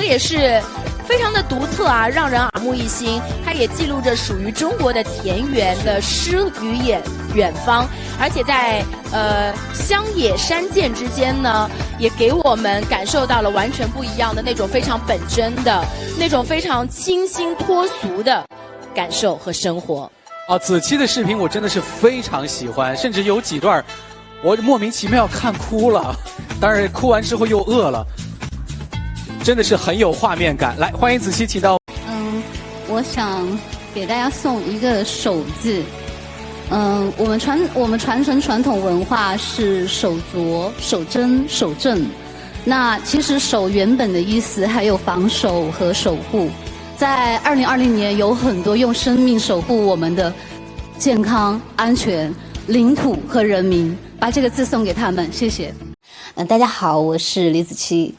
也是非常的独特啊，让人耳目一新。它也记录着属于中国的田园的诗与远方，而且在乡野山涧之间呢，也给我们感受到了完全不一样的那种非常本真的、那种非常清新脱俗的感受和生活。哦，子期的视频我真的是非常喜欢，甚至有几段我莫名其妙看哭了，当然哭完之后又饿了，真的是很有画面感。来，欢迎子期，请到。我想给大家送一个手字。我们传承传统文化是手镯、手针、手正。那其实手原本的意思还有防守和守护。在2020年，有很多用生命守护我们的健康、安全、领土和人民，把这个字送给他们，谢谢。大家好，我是李子期。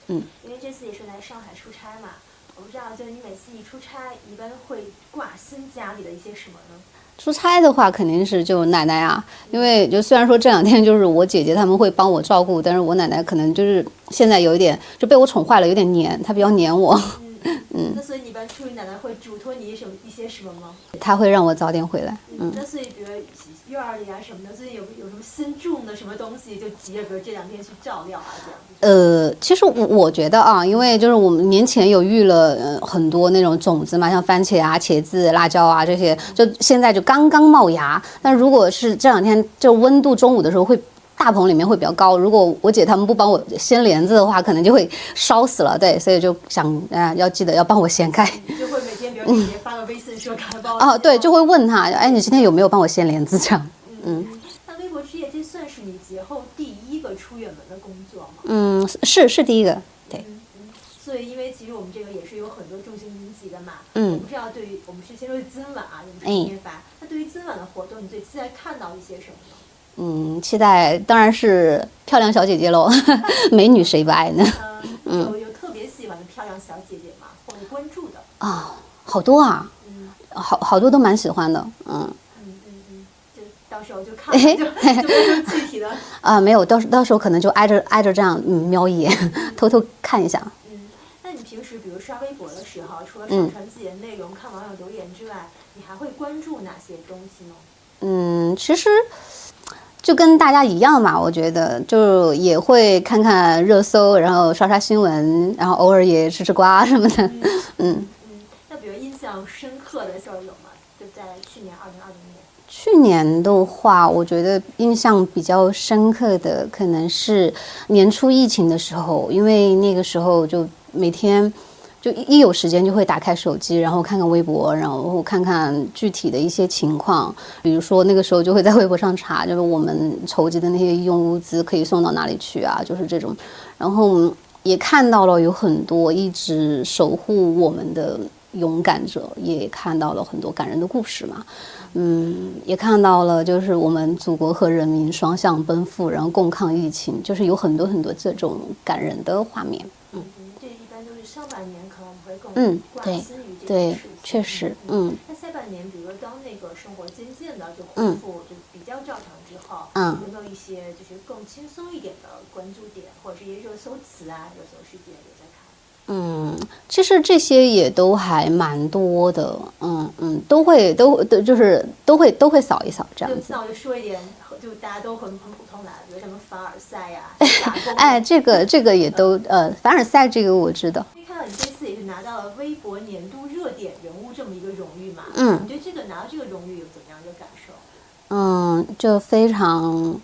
因为这次也是来上海出差嘛，我不知道，就是你每次一出差，一般会挂心家里的一些什么呢？出差的话，肯定是就奶奶啊，因为就虽然说这2天就是我姐姐他们会帮我照顾，但是我奶奶可能就是现在有一点就被我宠坏了，有点黏，她比较黏我。那所以你一般出去，奶奶会嘱托你一些什么吗？她会让我早点回来。那所以比如院儿里啊什么的，最近有什么新种的什么东西，就急着比如这2天去照料啊这样。其实我觉得啊，因为就是我们年前有育了很多那种种子嘛，像番茄啊、茄子、辣椒啊这些，就现在就刚刚冒芽。但如果是这2天就温度中午的时候会。大棚里面会比较高，如果我姐他们不帮我掀帘子的话，可能就会烧死了。对，所以就想要记得要帮我掀开。就会每天比如姐姐发个微信说赶快帮我。哦，对，就会问他，哎，你今天有没有帮我掀帘子这样？那微博之夜这算是你节后第1个出远门的工作是吗？第1个，对。所以因为其实我们这个也是有很多重型云集的嘛。我不知道对于我们是先说今晚啊，你们今天发。那对于今晚的活动，你最期待看到一些什么呢？期待当然是漂亮小姐姐喽，美女谁不爱呢？有特别喜欢的漂亮小姐姐吗？或者关注的？好多啊，好多都蛮喜欢的，就到时候就看，就没有具体的没有，到时候可能就挨着这样瞄一眼，偷偷看一下。那你平时比如刷微博的时候，除了上传自己的内容、看网友留言之外，你还会关注哪些东西呢？其实。就跟大家一样嘛，我觉得就也会看看热搜，然后刷新闻，然后偶尔也吃瓜什么的。那比如印象深刻的事儿有吗？就在去年2020年。去年的话，我觉得印象比较深刻的可能是年初疫情的时候，因为那个时候就每天。就一有时间就会打开手机，然后看看微博，然后看看具体的一些情况。比如说那个时候就会在微博上查，就是我们筹集的那些用物资可以送到哪里去啊，就是这种。然后也看到了有很多一直守护我们的勇敢者，也看到了很多感人的故事嘛。也看到了就是我们祖国和人民双向奔赴，然后共抗疫情，就是有很多这种感人的画面。这一般都是上半年可能会更关心于这件事情。确实。那下半年，比如说当那个生活渐渐的就恢复就比较照常之后，有没有一些就是更轻松一点的关注点，或者是一些热搜词啊、热搜事件有在看？其实这些也都还蛮多的，都会扫一扫这样子。那我就说一点，就大家都很普通的，比如什么凡尔赛呀，这个也都凡尔赛这个我知道。可以看到你这次也是拿到了微博年度热点人物这么一个荣誉嘛？你对这个拿到这个荣誉有怎么样的感受？就非常。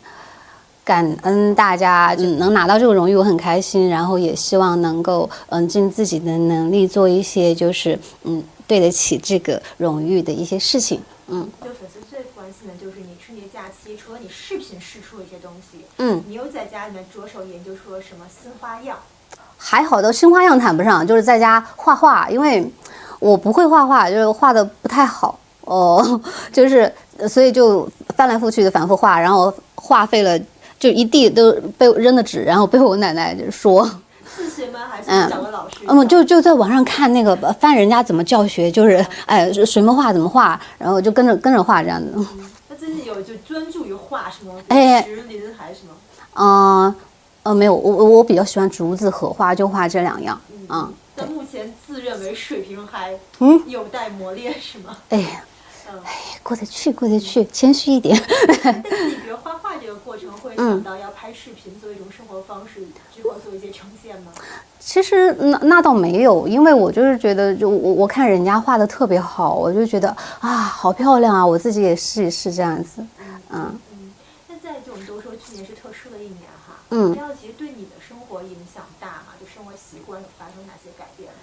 感恩大家就能拿到这个荣誉，我很开心。然后也希望能够尽自己的能力做一些就是对得起这个荣誉的一些事情。就粉丝最关心的就是你春节假期除了你视频试出的一些东西，你又在家里面着手研究出了什么新花样？还好的，新花样谈不上，就是在家画画，因为我不会画画，就是画的不太好就是所以就翻来覆去的反复画，然后画废了。就一地都被扔的纸，然后被我奶奶说。自学吗？还是找个老师？就在网上看那个翻人家怎么教学，就是水墨画怎么画，然后就跟着画这样子。那最近有就专注于画什么？石林还是什么？没有，我比较喜欢竹子和画，就画这2样。但目前自认为水平还有待磨练，是吗？过得去，谦虚一点。但是你比如画画这个过程，会想到要拍视频作为一种生活方式，之后做一些呈现吗？其实那倒没有，因为我就是觉得，就我看人家画的特别好，我就觉得好漂亮啊，我自己也试一试这样子。那在这种都说去年是特殊的一年哈，这样其实对你的生活影响大吗？就生活习惯有发生哪些改变吗？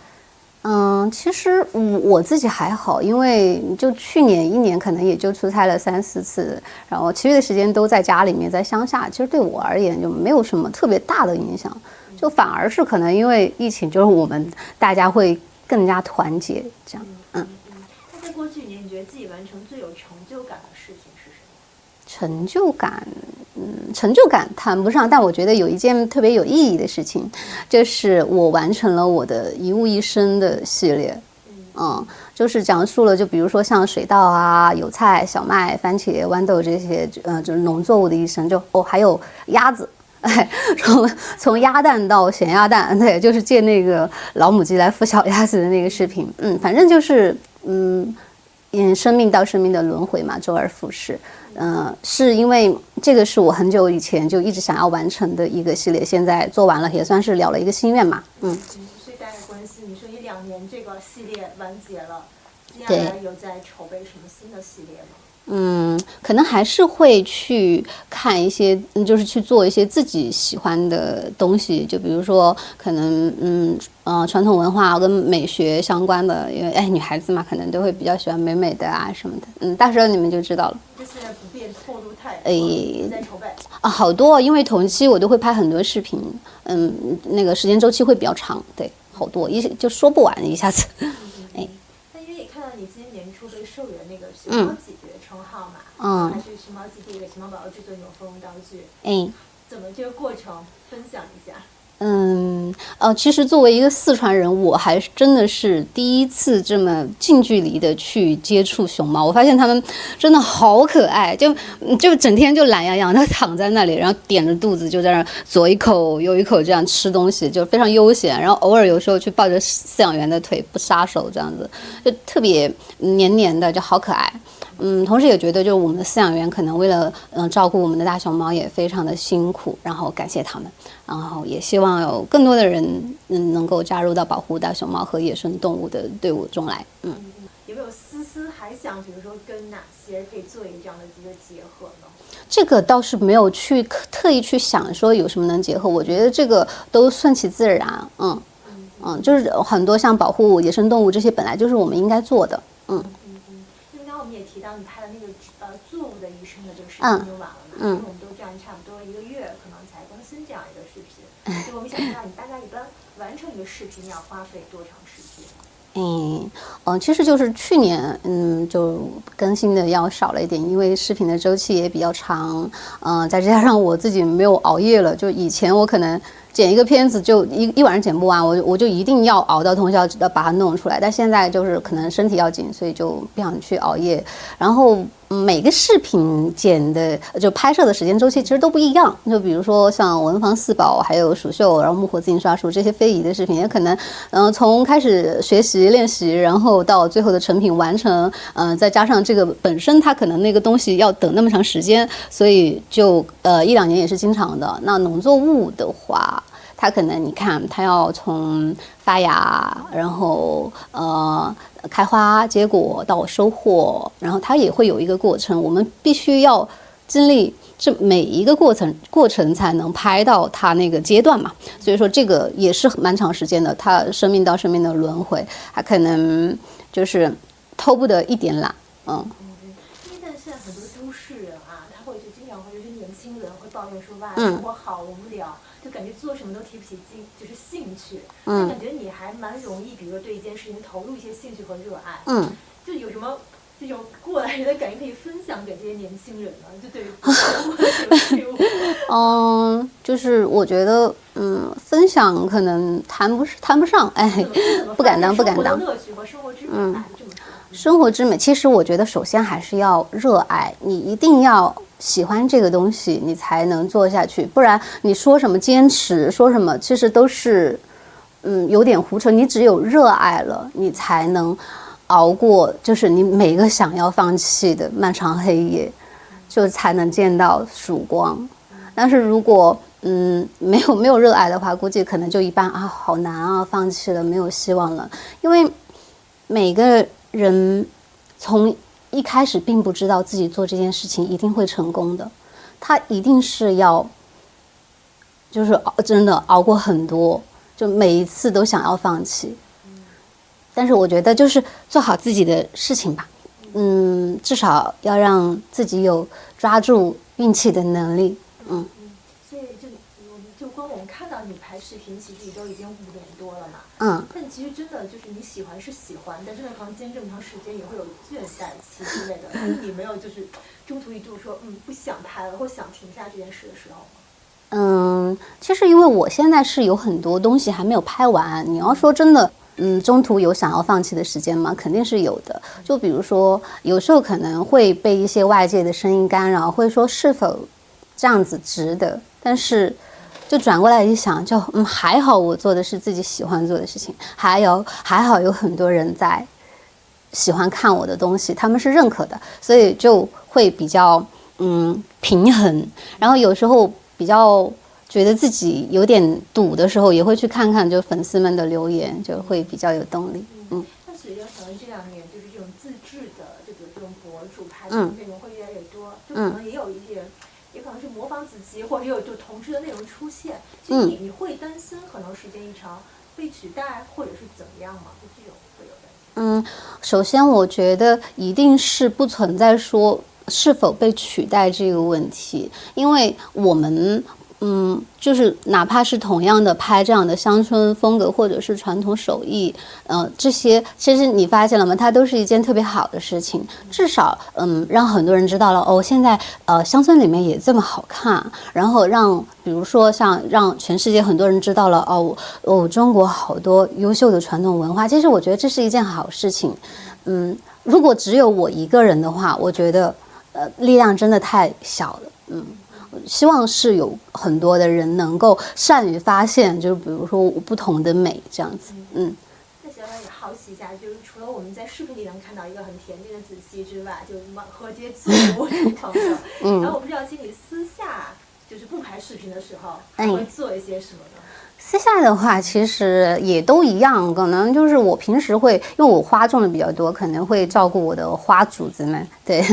其实我自己还好，因为就去年1年可能也就出差了3、4次，然后其余的时间都在家里面，在乡下。其实对我而言就没有什么特别大的影响，就反而是可能因为疫情，就是我们大家会更加团结这样。那在过去1年，你觉得自己完成最有成就感的事情是什么？成就感谈不上，但我觉得有一件特别有意义的事情，就是我完成了我的一物一生的系列。就是讲述了，就比如说像水稻啊、有菜、小麦、番茄、豌豆这些，就是农作物的一生。还有鸭子，从鸭蛋到咸鸭蛋，对，就是借那个老母鸡来孵小鸭子的那个视频。反正就是生命到生命的轮回嘛，周而复始。是因为这个是我很久以前就一直想要完成的一个系列，现在做完了，也算是了了一个心愿嘛。所以大概关系，你说你2年这个系列完结了，接下来有在筹备什么新的系列吗？可能还是会去看一些，就是去做一些自己喜欢的东西，就比如说可能传统文化跟美学相关的，因为女孩子嘛，可能都会比较喜欢美美的啊什么的。到时候你们就知道了。这现在不便透露太多，在筹备好多，因为同期我都会拍很多视频，那个时间周期会比较长，对，好多就说不完一下子。但因为也看到你今年年初被授予那个熊猫姐姐称号嘛，还是熊猫基地给熊猫宝宝制作那种风道具，怎么这个过程分享一下？其实作为一个四川人，我还真的是第一次这么近距离的去接触熊猫。我发现它们真的好可爱，就整天就懒洋洋的躺在那里，然后点着肚子就在那左一口右一口这样吃东西，就非常悠闲。然后偶尔有时候去抱着饲养员的腿不撒手，这样子就特别黏黏的，就好可爱。同时也觉得就是我们的饲养员可能为了照顾我们的大熊猫也非常的辛苦，然后感谢他们，然后也希望有更多的人能够加入到保护大熊猫和野生动物的队伍中来。有没有还想比如说跟哪些可以做一个这样的一个结合呢？这个倒是没有去特意去想说有什么能结合，我觉得这个都顺其自然。就是很多像保护野生动物这些本来就是我们应该做的。提到你拍的那个作物的医生的这个视频已经完了嘛？因为我们都这样差不多1个月可能才更新这样一个视频，所以我们想知道你大概一般完成一个视频要花费多长时间？其实就是去年就更新的要少了一点，因为视频的周期也比较长，再加上我自己没有熬夜了，就以前我可能剪一个片子就一晚上剪不完，我就一定要熬到通宵把它弄出来，但现在就是可能身体要紧，所以就不想去熬夜，然后每个视频剪的就拍摄的时间周期其实都不一样，就比如说像文房四宝还有蜀绣，然后木火自行刷术这些非遗的视频，也可能从开始学习练习，然后到最后的成品完成，再加上这个本身它可能那个东西要等那么长时间，所以就1、2年也是经常的。那农作物的话，它可能你看它要从发芽，然后开花结果到收获，然后它也会有一个过程，我们必须要经历这每一个过程才能拍到它那个阶段嘛，所以说这个也是蛮长时间的，它生命到生命的轮回，它可能就是偷不得一点懒。因为现在很多都市人啊，他会就经常会就是年轻人会抱怨说哇，生活好无聊，就感觉做什么都提不起劲，就是兴趣。但感觉你还蛮容易，比如说对一件事情投入一些兴趣和热爱。就有什么这种过来人的感觉可以分享给这些年轻人呢？就对于就是我觉得分享可能谈不上，不敢当。生活的乐趣和生活之美生活之美，其实我觉得首先还是要热爱，你一定要喜欢这个东西，你才能做下去。不然你说什么坚持，说什么，其实都是有点胡扯。你只有热爱了，你才能熬过，就是你每个想要放弃的漫长黑夜，就才能见到曙光。但是如果没有热爱的话，估计可能就一般啊，好难啊，放弃了，没有希望了。因为每个人从一开始并不知道自己做这件事情一定会成功的，他一定是要就是真的熬过很多，就每一次都想要放弃。但是我觉得就是做好自己的事情吧，至少要让自己有抓住运气的能力，所以就光我们看到你拍视频，其实也都已经5年多了嘛，但其实真的就是你喜欢是喜欢，但真的可能坚持这么长时间也会有倦怠期之类的。你没有就是中途一度说不想拍了或想停下这件事的时候吗？其实因为我现在是有很多东西还没有拍完，你要说真的。中途有想要放弃的时间吗？肯定是有的。就比如说，有时候可能会被一些外界的声音干扰，会说是否这样子值得。但是，就转过来一想，就还好，我做的是自己喜欢做的事情，还好有很多人在喜欢看我的东西，他们是认可的，所以就会比较平衡。然后有时候比较。觉得自己有点堵的时候，也会去看看就粉丝们的留言，就会比较有动力。那随着可能这2年就是这种自制的这种博主拍的内容会越来越多，就可能也有一些，也可能是模仿子集或者有就同质的内容出现。其实你会担心可能时间一长被取代，或者是怎么样吗？就这种会有担心？首先我觉得一定是不存在说是否被取代这个问题，因为我们。就是哪怕是同样的拍这样的乡村风格或者是传统手艺，这些其实你发现了吗？它都是一件特别好的事情，至少让很多人知道了现在乡村里面也这么好看，然后比如说像让全世界很多人知道了中国好多优秀的传统文化，其实我觉得这是一件好事情。如果只有我一个人的话，我觉得力量真的太小了。希望是有很多的人能够善于发现，就是比如说不同的美这样子。那小小也好奇一下，就是除了我们在视频里能看到一个很甜蜜的子熙之外，就和这些自如的朋友，然后我不知道其实你私下就是不拍视频的时候，还会做一些什么呢？私下的话，其实也都一样，可能就是我平时会，因为我花种的比较多，可能会照顾我的花主子们，对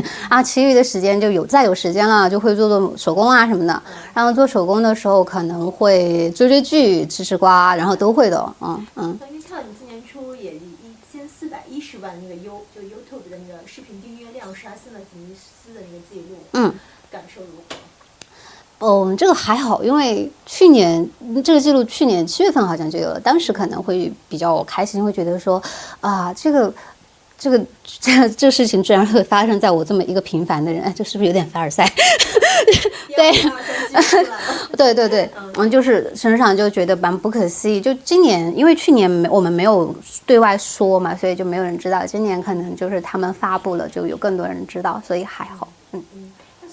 其余的时间就再有时间了，就会做手工啊什么的。然后做手工的时候，可能会追剧、吃瓜，然后都会的。因为看你今年初也1410万那个就 YouTube 的那个视频订阅量刷新了吉尼斯的那个记录，感受如何？这个还好，因为去年这个记录去年7月份好像就有了，当时可能会比较开心，会觉得说这事情居然会发生在我这么一个平凡的人，这是不是有点凡尔赛？对，就是身上就觉得蛮不可思议。就今年，因为去年我们没有对外说嘛，所以就没有人知道。今年可能就是他们发布了，就有更多人知道，所以还好。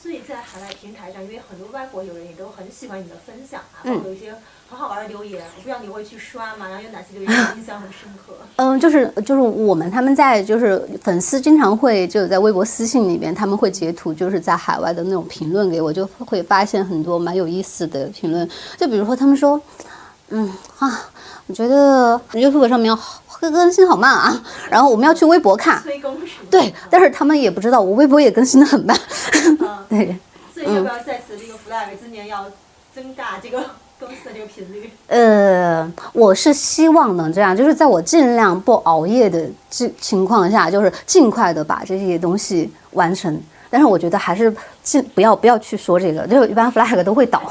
所以在海外平台上，因为很多外国友人也都很喜欢你的分享包括有一些很好玩的留言，我不知道你会去刷吗？然后有哪些留言印象很深刻？就是我们他们在就是粉丝经常会就在微博私信里边，他们会截图就是在海外的那种评论给我，就会发现很多蛮有意思的评论。就比如说他们说，我觉得 YouTube 上面要更新好慢啊，然后我们要去微博看。催更是吗？对，但是他们也不知道我微博也更新的很慢。对。所以要不要在此立个 flag，今年要增大这个更新的这个频率？我是希望能这样，就是在我尽量不熬夜的情况下，就是尽快的把这些东西完成。但是我觉得还是不要去说这个，就一般 flag 都会倒。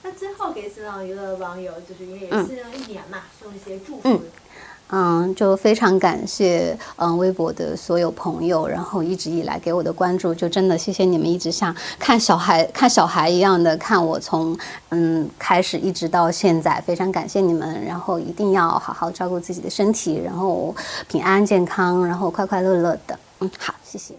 那最后给新浪娱乐网友，就是因为也新了1年嘛，送一些祝福。就非常感谢微博的所有朋友，然后一直以来给我的关注，就真的谢谢你们一直像看小孩一样的看我从开始一直到现在，非常感谢你们，然后一定要好好照顾自己的身体，然后平安健康，然后快快乐乐的。好，谢谢。